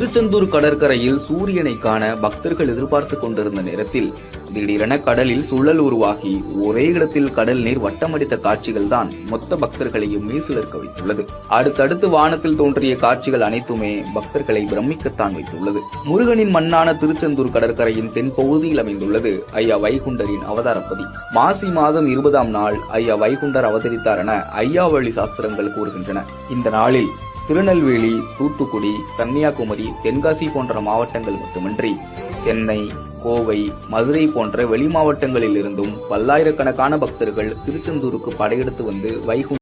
திருச்செந்தூர் கடற்கரையில் சூரியனை காண பக்தர்கள் எதிர்பார்த்து கொண்டிருந்த நேரத்தில் திடீரென கடலில் சுழல் உருவாகி ஒரே இடத்தில் கடல் நீர் வட்டமடித்த காட்சிகள் தான் மொத்த பக்தர்களையும் மெய்சிலிர்க்க வைத்துள்ளது. அடுத்தடுத்து வானத்தில் தோன்றிய காட்சிகள் அனைத்துமே பக்தர்களை பிரமிக்கத்தான் வைத்துள்ளது. முருகனின் மண்ணான திருச்செந்தூர் கடற்கரையின் தென்பகுதியில் அமைந்துள்ளது ஐயா வைகுண்டரின் அவதாரப்பதி. மாசி மாதம் 20ஆம் நாள் ஐயா வைகுண்டர் அவதரித்தார் என ஐயாவழி சாஸ்திரங்கள் கூறுகின்றன. இந்த நாளில் திருநெல்வேலி, தூத்துக்குடி, கன்னியாகுமரி, தென்காசி போன்ற மாவட்டங்கள் மட்டுமின்றி சென்னை, கோவை, மதுரை போன்ற வெளி மாவட்டங்களில் இருந்தும் பல்லாயிரக்கணக்கான பக்தர்கள் திருச்செந்தூருக்கு படையெடுத்து வந்து வைகுண்ட